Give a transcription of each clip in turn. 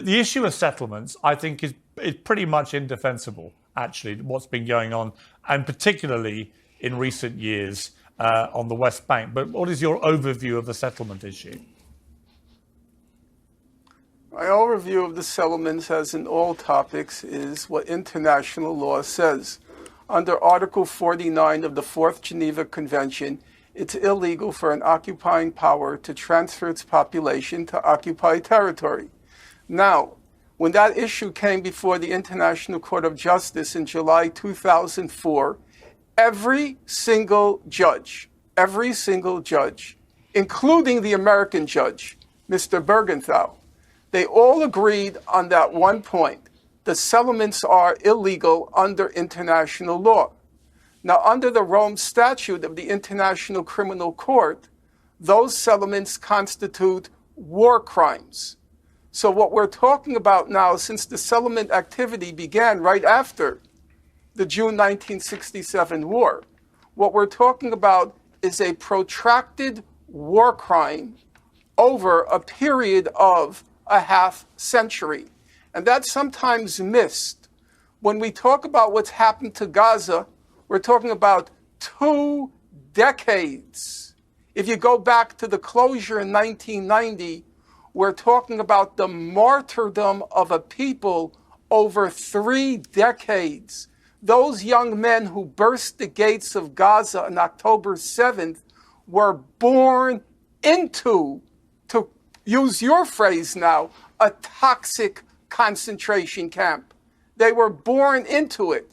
The issue of settlements, I think, is pretty much indefensible, actually, what's been going on, and particularly in recent years on the West Bank. But what is your overview of the settlement issue? My overview of the settlements, as in all topics, is what international law says. Under Article 49 of the Fourth Geneva Convention, it's illegal for an occupying power to transfer its population to occupied territory. Now, when that issue came before the International Court of Justice in July 2004, every single judge, including the American judge, Mr. Bergenthal, they all agreed on that one point. The settlements are illegal under international law. Now, under the Rome Statute of the International Criminal Court, those settlements constitute war crimes. So what we're talking about now, since the settlement activity began right after the June 1967 war, what we're talking about is a protracted war crime over a period of a half century. And that's sometimes missed. When we talk about what's happened to Gaza, we're talking about 2 decades. If you go back to the closure in 1990, we're talking about the martyrdom of a people over 3 decades. Those young men who burst the gates of Gaza on October 7th were born into, to use your phrase now, a toxic concentration camp. They were born into it.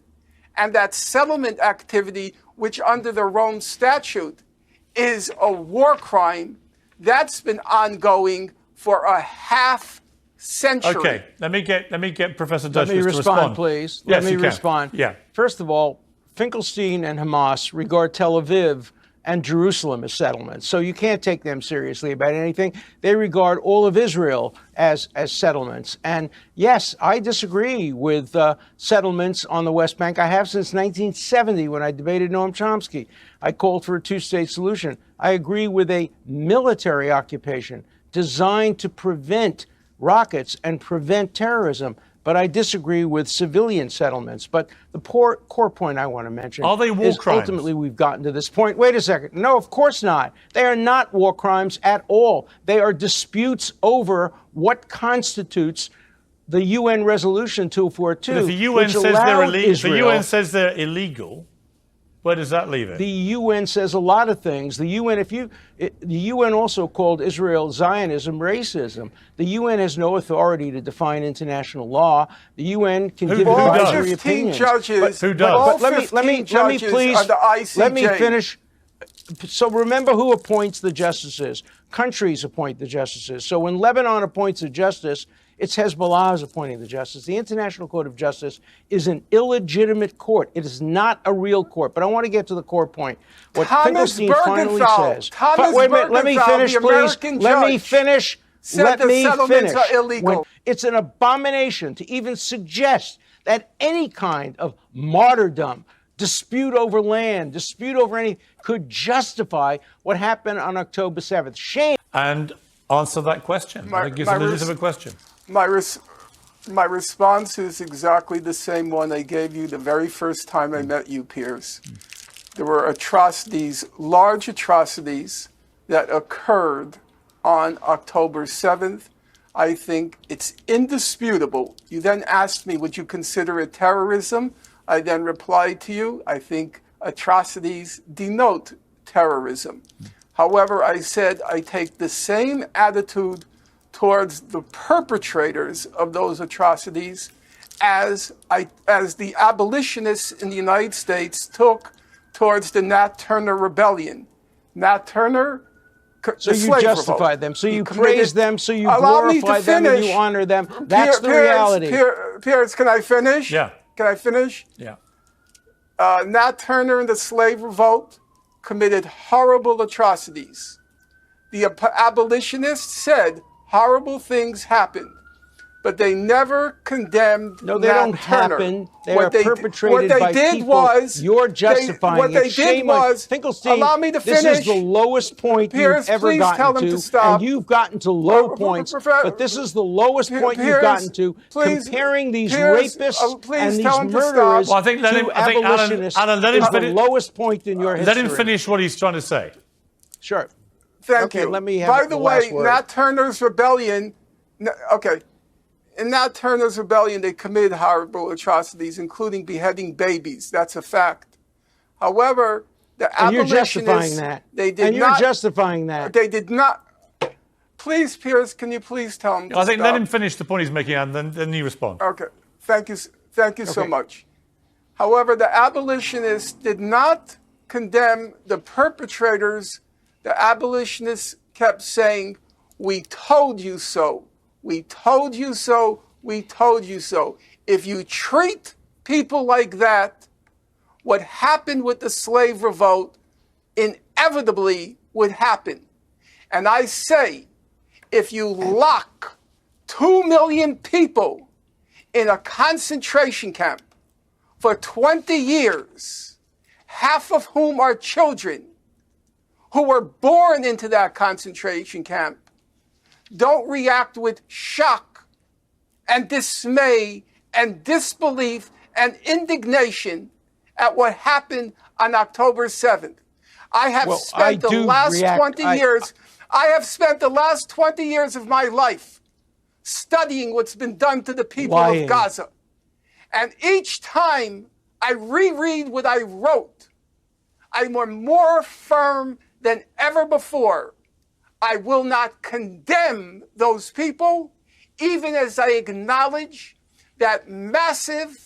And that settlement activity, which under the Rome Statute is a war crime, that's been ongoing for a half century. Okay, let me get Professor Dershowitz to respond. Let me respond, please. Yes, let me respond. Yeah. First of all, Finkelstein and Hamas regard Tel Aviv and Jerusalem as settlements. So you can't take them seriously about anything. They regard all of Israel as settlements. And yes, I disagree with settlements on the West Bank. I have since 1970 when I debated Noam Chomsky. I called for a 2-state solution. I agree with a military occupation designed to prevent rockets and prevent terrorism. But I disagree with civilian settlements. But the core point I want to mention is ultimately we've gotten to this point. Wait a second. No, of course not. They are not war crimes at all. They are disputes over what constitutes the UN Resolution 242, but if the UN says they're illegal, if the UN says they're illegal, where does that leave it? The UN says a lot of things. The UN also called Israel Zionism racism. The UN has no authority to define international law. The UN can give advisory opinions. Who does? But let me please let me finish. So remember who appoints the justices. Countries appoint the justices. So when Lebanon appoints a justice, it's Hezbollah who's appointing the justice. The International Court of Justice is an illegitimate court. It is not a real court. But I want to get to the core point. What Finkelstein finally says. Wait a minute. Let me finish, please. Let me finish. Let me finish. It's an abomination to even suggest that any kind of martyrdom, dispute over land, dispute over anything, could justify what happened on October 7th. Shame. And answer that question. I think it's a legitimate question. My response is exactly the same one I gave you the very first time I met you, Piers. There were atrocities, large atrocities, that occurred on October 7th. I think it's indisputable. You then asked me, would you consider it terrorism? I then replied to you, I think atrocities denote terrorism. However, I said I take the same attitude towards the perpetrators of those atrocities as the abolitionists in the United States took towards the Nat Turner Rebellion. Nat Turner, so you justified them, so you praise them, so you glorify them, and you honor them. That's the reality. Piers, can I finish? Yeah. Can I finish? Yeah. Nat Turner and the slave revolt committed horrible atrocities. The abolitionists said horrible things happened. but they never condemned No, they Nat don't Turner. happen. They What are they- perpetrated what they by did people. was You're justifying what it. they did Shame on was Finkelstein. allow me to This is finish. the lowest point Pierce, you've ever please tell gotten them to to, stop. and you've gotten to low points. But this is the lowest point you've Pierce, gotten to, please, comparing these Pierce, rapists please and these tell him to stop. murderers Well, I think let him- to I think Alan- abolitionists. Alan, let him is the finish- lowest point in your history. Let him finish what he's trying to say. Sure. Thank Okay, you. let me have By the the last way, word. Nat Turner's rebellion. Okay, in Nat Turner's rebellion, they committed horrible atrocities, including beheading babies. That's a fact. However, the And you're abolitionists, justifying that. they did and you're not. justifying that. They did not. Please, Pierce, can you please tell him? To I think stop? let him finish the point he's making, and then you respond. Okay. Thank you. Thank you so Okay. much. However, the abolitionists did not condemn the perpetrators. The abolitionists kept saying, "We told you so. We told you so. We told you so." If you treat people like that, what happened with the slave revolt inevitably would happen. And I say, if you lock 2 million people in a concentration camp for 20 years, half of whom are children who were born into that concentration camp, don't react with shock and dismay and disbelief and indignation at what happened on October 7th. I have Well, spent I the do last react- 20 years, I have spent the last 20 years of my life studying what's been done to the people Lying. of Gaza. And each time I reread what I wrote, I'm more firm than ever before. I will not condemn those people, even as I acknowledge that massive,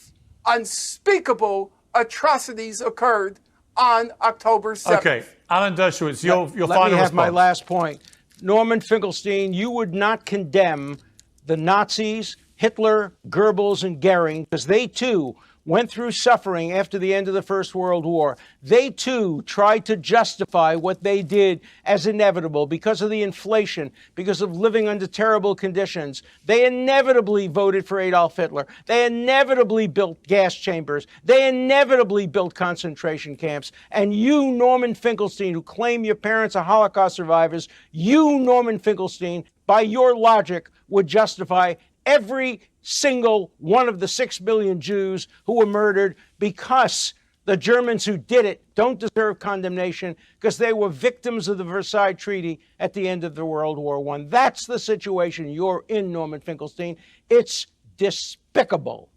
unspeakable atrocities occurred on October 7th. Okay, Alan Dershowitz, your Let final me have response. my last point. Norman Finkelstein, you would not condemn the Nazis, Hitler, Goebbels, and Goering, because they too went through suffering after the end of the First World War. They too tried to justify what they did as inevitable because of the inflation, because of living under terrible conditions. They inevitably voted for Adolf Hitler. They inevitably built gas chambers. They inevitably built concentration camps. And you, Norman Finkelstein, who claim your parents are Holocaust survivors, you, Norman Finkelstein, by your logic, would justify every single one of the 6 million Jews who were murdered because the Germans who did it don't deserve condemnation because they were victims of the Versailles Treaty at the end of the World War I. That's the situation you're in, Norman Finkelstein. It's despicable.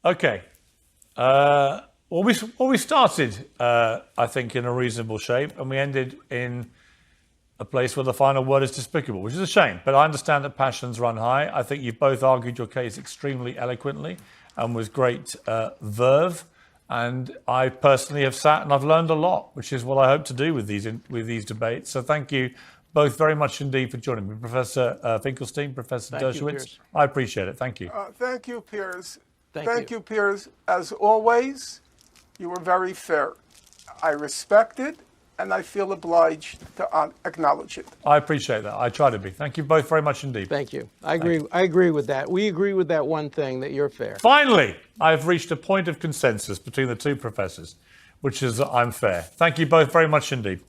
Okay. Well, we started, I think, in a reasonable shape, and we ended in a place where the final word is despicable, which is a shame. But I understand that passions run high. I think you've both argued your case extremely eloquently and with great verve. And I personally have sat and I've learned a lot, which is what I hope to do with these debates. So thank you both very much indeed for joining me, Professor Finkelstein, Professor Thank you, Dershowitz. Piers. I appreciate it. Thank you. Thank you, Piers. Thank you. you, Piers. As always, you were very fair. I respect it, and I feel obliged to acknowledge it. I appreciate that. I try to be. Thank you both very much indeed. Thank you. I agree. I agree with that. We agree with that one thing, that you're fair. Finally, I've reached a point of consensus between the two professors, which is that I'm fair. Thank you both very much indeed.